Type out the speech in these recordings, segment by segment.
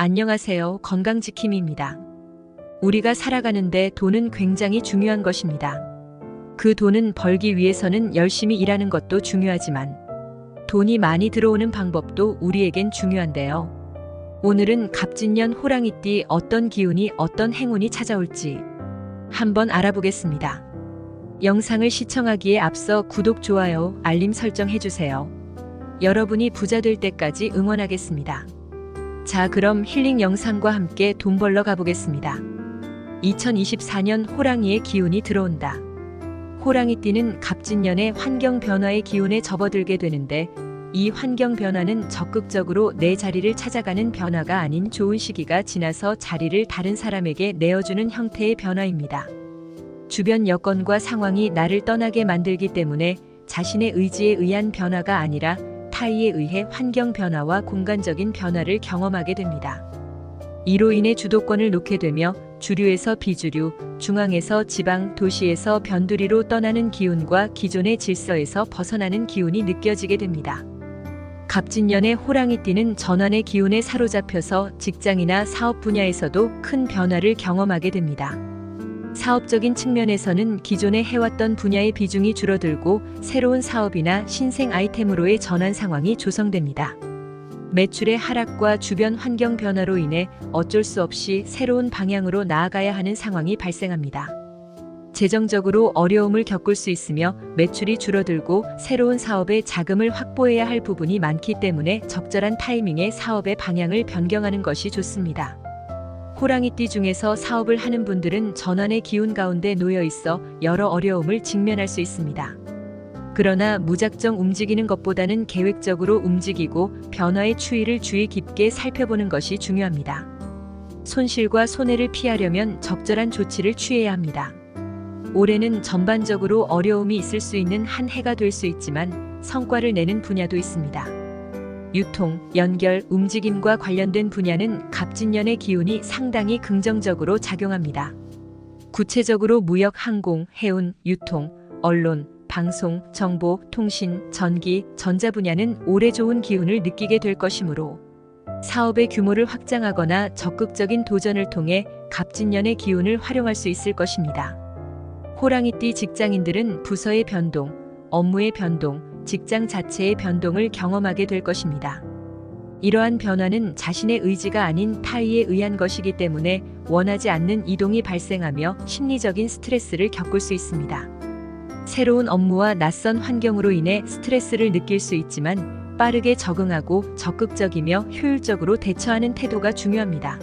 안녕하세요. 건강지킴이입니다. 우리가 살아가는데 돈은 굉장히 중요한 것입니다. 그 돈은 벌기 위해서는 열심히 일하는 것도 중요하지만 돈이 많이 들어오는 방법도 우리에겐 중요한데요. 오늘은 갑진년 호랑이띠 어떤 기운이 어떤 행운이 찾아올지 한번 알아보겠습니다. 영상을 시청하기에 앞서 구독, 좋아요, 알림 설정 해주세요. 여러분이 부자 될 때까지 응원하겠습니다. 자, 그럼 힐링 영상과 함께 돈 벌러 가보겠습니다. 2024년 호랑이의 기운이 들어온다. 호랑이띠는 갑진년의 환경 변화의 기운에 접어들게 되는데 이 환경 변화는 적극적으로 내 자리를 찾아가는 변화가 아닌 좋은 시기가 지나서 자리를 다른 사람에게 내어주는 형태의 변화입니다. 주변 여건과 상황이 나를 떠나게 만들기 때문에 자신의 의지에 의한 변화가 아니라 타의에 의해 환경 변화와 공간적인 변화를 경험하게 됩니다. 이로 인해 주도권을 놓게 되며 주류에서 비주류, 중앙에서 지방, 도시에서 변두리로 떠나는 기운과 기존의 질서에서 벗어나는 기운이 느껴지게 됩니다. 갑진년의 호랑이띠는 전환의 기운에 사로잡혀서 직장이나 사업 분야에서도 큰 변화를 경험하게 됩니다. 사업적인 측면에서는 기존에 해왔던 분야의 비중이 줄어들고 새로운 사업이나 신생 아이템으로의 전환 상황이 조성됩니다. 매출의 하락과 주변 환경 변화로 인해 어쩔 수 없이 새로운 방향으로 나아가야 하는 상황이 발생합니다. 재정적으로 어려움을 겪을 수 있으며 매출이 줄어들고 새로운 사업에 자금을 확보해야 할 부분이 많기 때문에 적절한 타이밍에 사업의 방향을 변경하는 것이 좋습니다. 호랑이띠 중에서 사업을 하는 분들은 전환의 기운 가운데 놓여 있어 여러 어려움을 직면할 수 있습니다. 그러나 무작정 움직이는 것보다는 계획적으로 움직이고 변화의 추이를 주의 깊게 살펴보는 것이 중요합니다. 손실과 손해를 피하려면 적절한 조치를 취해야 합니다. 올해는 전반적으로 어려움이 있을 수 있는 한 해가 될 수 있지만 성과를 내는 분야도 있습니다. 유통, 연결, 움직임과 관련된 분야는 갑진년의 기운이 상당히 긍정적으로 작용합니다. 구체적으로 무역, 항공, 해운, 유통, 언론, 방송, 정보, 통신, 전기, 전자 분야는 올해 좋은 기운을 느끼게 될 것이므로 사업의 규모를 확장하거나 적극적인 도전을 통해 갑진년의 기운을 활용할 수 있을 것입니다. 호랑이띠 직장인들은 부서의 변동, 업무의 변동, 직장 자체의 변동을 경험하게 될 것입니다. 이러한 변화는 자신의 의지가 아닌 타의에 의한 것이기 때문에 원하지 않는 이동이 발생하며 심리적인 스트레스를 겪을 수 있습니다. 새로운 업무와 낯선 환경으로 인해 스트레스를 느낄 수 있지만 빠르게 적응하고 적극적이며 효율적으로 대처하는 태도가 중요합니다.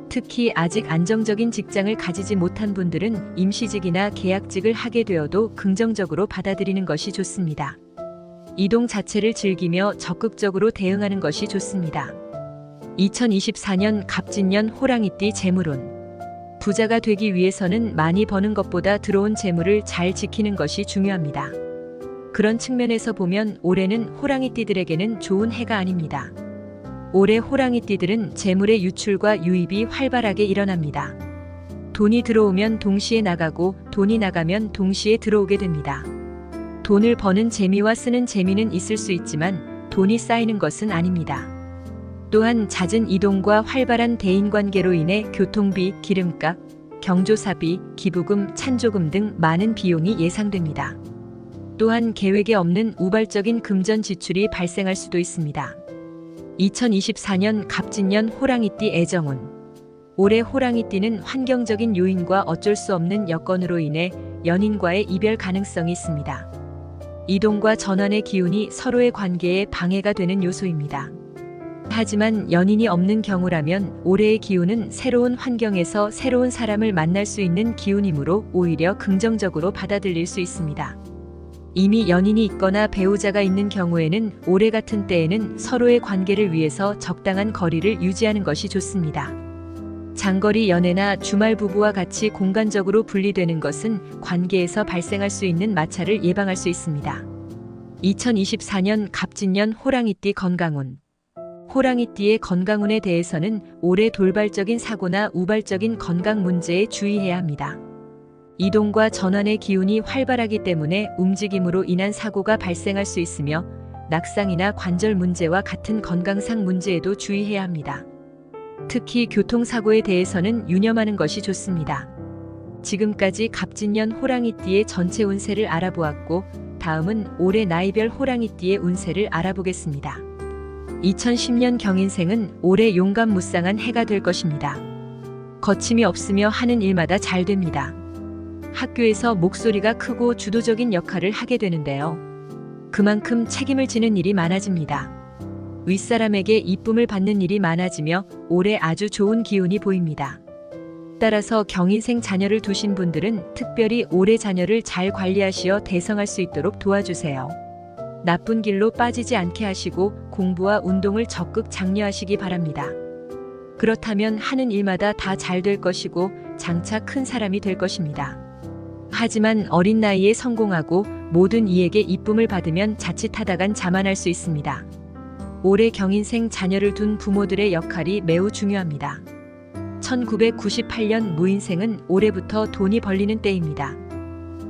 특히 아직 안정적인 직장을 가지지 못한 분들은 임시직이나 계약직을 하게 되어도 긍정적으로 받아들이는 것이 좋습니다. 이동 자체를 즐기며 적극적으로 대응하는 것이 좋습니다. 2024년 갑진년 호랑이띠 재물운. 부자가 되기 위해서는 많이 버는 것보다 들어온 재물을 잘 지키는 것이 중요합니다. 그런 측면에서 보면 올해는 호랑이띠들에게는 좋은 해가 아닙니다. 올해 호랑이띠들은 재물의 유출과 유입이 활발하게 일어납니다. 돈이 들어오면 동시에 나가고 돈이 나가면 동시에 들어오게 됩니다. 돈을 버는 재미와 쓰는 재미는 있을 수 있지만 돈이 쌓이는 것은 아닙니다. 또한 잦은 이동과 활발한 대인관계로 인해 교통비, 기름값, 경조사비, 기부금, 찬조금 등 많은 비용이 예상됩니다. 또한 계획에 없는 우발적인 금전 지출이 발생할 수도 있습니다. 2024년 갑진년 호랑이띠 애정운. 올해 호랑이띠는 환경적인 요인과 어쩔 수 없는 여건으로 인해 연인과의 이별 가능성이 있습니다. 이동과 전환의 기운이 서로의 관계에 방해가 되는 요소입니다. 하지만 연인이 없는 경우라면 올해의 기운은 새로운 환경에서 새로운 사람을 만날 수 있는 기운이므로 오히려 긍정적으로 받아들일 수 있습니다. 이미 연인이 있거나 배우자가 있는 경우에는 올해 같은 때에는 서로의 관계를 위해서 적당한 거리를 유지하는 것이 좋습니다. 장거리 연애나 주말 부부와 같이 공간적으로 분리되는 것은 관계에서 발생할 수 있는 마찰을 예방할 수 있습니다. 2024년 갑진년 호랑이띠 건강운. 호랑이띠의 건강운에 대해서는 올해 돌발적인 사고나 우발적인 건강 문제에 주의해야 합니다. 이동과 전환의 기운이 활발하기 때문에 움직임으로 인한 사고가 발생할 수 있으며 낙상이나 관절 문제와 같은 건강상 문제에도 주의해야 합니다. 특히 교통사고에 대해서는 유념하는 것이 좋습니다. 지금까지 갑진년 호랑이띠의 전체 운세를 알아보았고, 다음은 올해 나이별 호랑이띠의 운세를 알아보겠습니다. 2010년 경인생은 올해 용감무쌍한 해가 될 것입니다. 거침이 없으며 하는 일마다 잘 됩니다. 학교에서 목소리가 크고 주도적인 역할을 하게 되는데요. 그만큼 책임을 지는 일이 많아집니다. 윗사람에게 이쁨을 받는 일이 많아지며 올해 아주 좋은 기운이 보입니다. 따라서 경인생 자녀를 두신 분들은 특별히 올해 자녀를 잘 관리하시어 대성할 수 있도록 도와주세요. 나쁜 길로 빠지지 않게 하시고 공부와 운동을 적극 장려하시기 바랍니다. 그렇다면 하는 일마다 다 잘 될 것이고 장차 큰 사람이 될 것입니다. 하지만 어린 나이에 성공하고 모든 이에게 이쁨을 받으면 자칫하다간 자만할 수 있습니다. 올해 경인생 자녀를 둔 부모들의 역할이 매우 중요합니다. 1998년 무인생은 올해부터 돈이 벌리는 때입니다.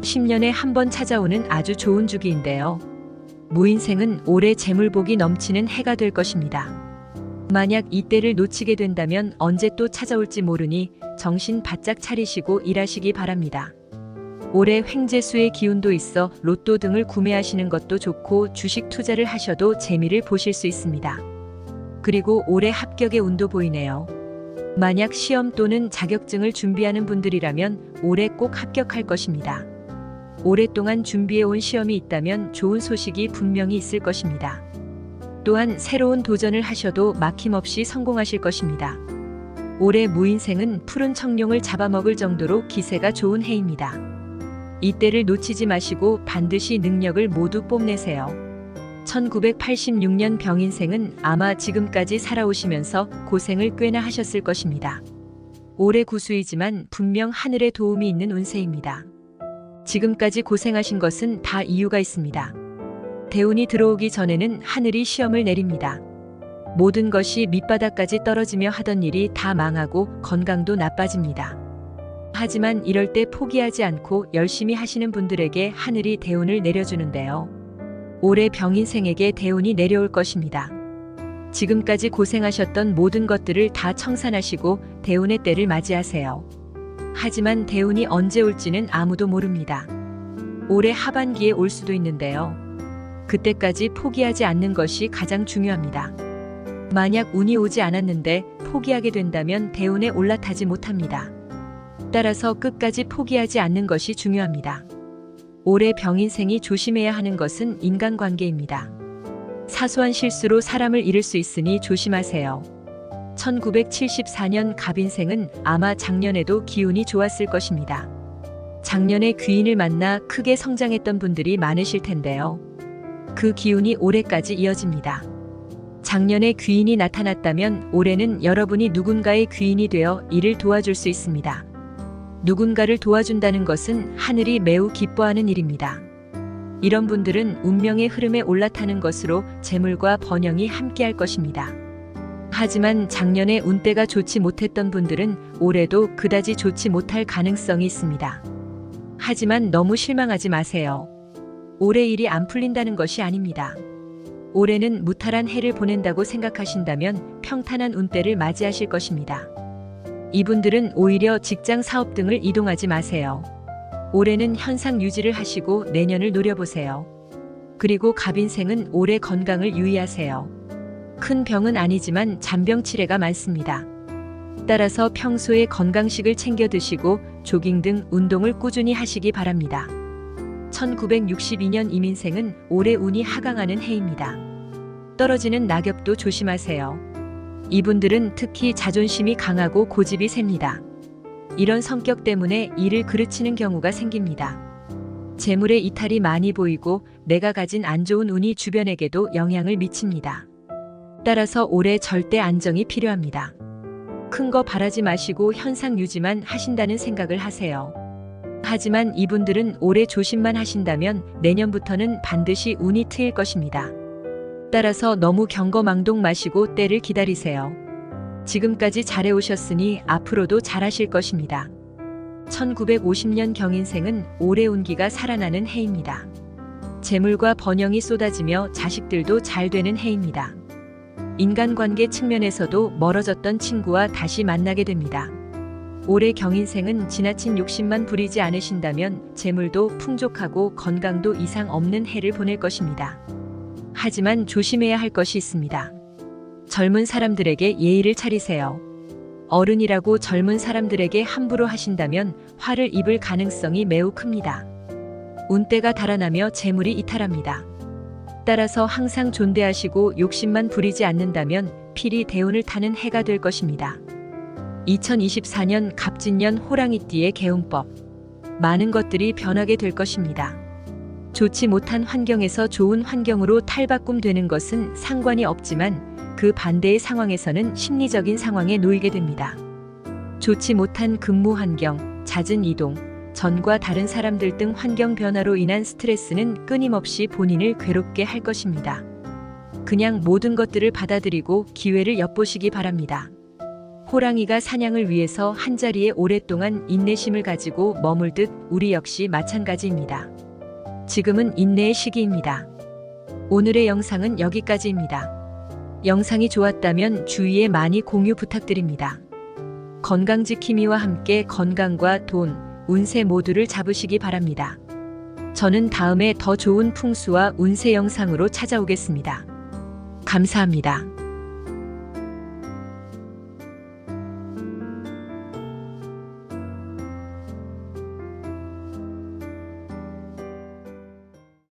10년에 한 번 찾아오는 아주 좋은 주기인데요. 무인생은 올해 재물복이 넘치는 해가 될 것입니다. 만약 이때를 놓치게 된다면 언제 또 찾아올지 모르니 정신 바짝 차리시고 일하시기 바랍니다. 올해 횡재수의 기운도 있어 로또 등을 구매하시는 것도 좋고 주식 투자를 하셔도 재미를 보실 수 있습니다. 그리고 올해 합격의 운도 보이네요. 만약 시험 또는 자격증을 준비하는 분들이라면 올해 꼭 합격할 것입니다. 오랫동안 준비해온 시험이 있다면 좋은 소식이 분명히 있을 것입니다. 또한 새로운 도전을 하셔도 막힘없이 성공하실 것입니다. 올해 무인생은 푸른 청룡을 잡아먹을 정도로 기세가 좋은 해입니다. 이때를 놓치지 마시고 반드시 능력을 모두 뽐내세요. 1986년 병인생은 아마 지금까지 살아오시면서 고생을 꽤나 하셨을 것입니다. 올해 구수이지만 분명 하늘의 도움이 있는 운세입니다. 지금까지 고생하신 것은 다 이유가 있습니다. 대운이 들어오기 전에는 하늘이 시험을 내립니다. 모든 것이 밑바닥까지 떨어지며 하던 일이 다 망하고 건강도 나빠집니다. 하지만 이럴 때 포기하지 않고 열심히 하시는 분들에게 하늘이 대운을 내려주는데요. 올해 병인생에게 대운이 내려올 것입니다. 지금까지 고생하셨던 모든 것들을 다 청산하시고 대운의 때를 맞이하세요. 하지만 대운이 언제 올지는 아무도 모릅니다. 올해 하반기에 올 수도 있는데요. 그때까지 포기하지 않는 것이 가장 중요합니다. 만약 운이 오지 않았는데 포기하게 된다면 대운에 올라타지 못합니다. 따라서 끝까지 포기하지 않는 것이 중요합니다. 올해 병인생이 조심해야 하는 것은 인간관계입니다. 사소한 실수로 사람을 잃을 수 있으니 조심하세요. 1974년 갑인생은 아마 작년에도 기운이 좋았을 것입니다. 작년에 귀인을 만나 크게 성장했던 분들이 많으실 텐데요. 그 기운이 올해까지 이어집니다. 작년에 귀인이 나타났다면 올해는 여러분이 누군가의 귀인이 되어 이를 도와줄 수 있습니다. 누군가를 도와준다는 것은 하늘이 매우 기뻐하는 일입니다. 이런 분들은 운명의 흐름에 올라타는 것으로 재물과 번영이 함께할 것입니다. 하지만 작년에 운때가 좋지 못했던 분들은 올해도 그다지 좋지 못할 가능성이 있습니다. 하지만 너무 실망하지 마세요. 올해 일이 안 풀린다는 것이 아닙니다. 올해는 무탈한 해를 보낸다고 생각하신다면 평탄한 운때를 맞이하실 것입니다. 이분들은 오히려 직장 사업 등을 이동하지 마세요. 올해는 현상 유지를 하시고 내년을 노려보세요. 그리고 갑인생은 올해 건강을 유의하세요. 큰 병은 아니지만 잔병 치레가 많습니다. 따라서 평소에 건강식을 챙겨 드시고 조깅 등 운동을 꾸준히 하시기 바랍니다. 1962년 이민생은 올해 운이 하강하는 해입니다. 떨어지는 낙엽도 조심하세요. 이분들은 특히 자존심이 강하고 고집이 셉니다. 이런 성격 때문에 일을 그르치는 경우가 생깁니다. 재물의 이탈이 많이 보이고 내가 가진 안 좋은 운이 주변에게도 영향을 미칩니다. 따라서 올해 절대 안정이 필요합니다. 큰 거 바라지 마시고 현상 유지만 하신다는 생각을 하세요. 하지만 이분들은 올해 조심만 하신다면 내년부터는 반드시 운이 트일 것입니다. 따라서 너무 경거망동 마시고 때를 기다리세요. 지금까지 잘해오셨으니 앞으로도 잘하실 것입니다. 1950년 경인생은 올해 운기가 살아나는 해입니다. 재물과 번영이 쏟아지며 자식들도 잘 되는 해입니다. 인간관계 측면에서도 멀어졌던 친구와 다시 만나게 됩니다. 올해 경인생은 지나친 욕심만 부리지 않으신다면 재물도 풍족하고 건강도 이상 없는 해를 보낼 것입니다. 하지만 조심해야 할 것이 있습니다. 젊은 사람들에게 예의를 차리세요. 어른이라고 젊은 사람들에게 함부로 하신다면 화를 입을 가능성이 매우 큽니다. 운때가 달아나며 재물이 이탈합니다. 따라서 항상 존대하시고 욕심만 부리지 않는다면 필히 대운을 타는 해가 될 것입니다. 2024년 갑진년 호랑이띠의 개운법. 많은 것들이 변하게 될 것입니다. 좋지 못한 환경에서 좋은 환경으로 탈바꿈되는 것은 상관이 없지만 그 반대의 상황에서는 심리적인 상황에 놓이게 됩니다. 좋지 못한 근무 환경, 잦은 이동, 전과 다른 사람들 등 환경 변화로 인한 스트레스는 끊임없이 본인을 괴롭게 할 것입니다. 그냥 모든 것들을 받아들이고 기회를 엿보시기 바랍니다. 호랑이가 사냥을 위해서 한자리에 오랫동안 인내심을 가지고 머물듯 우리 역시 마찬가지입니다. 지금은 인내의 시기입니다. 오늘의 영상은 여기까지입니다. 영상이 좋았다면 주위에 많이 공유 부탁드립니다. 건강지킴이와 함께 건강과 돈, 운세 모두를 잡으시기 바랍니다. 저는 다음에 더 좋은 풍수와 운세 영상으로 찾아오겠습니다. 감사합니다.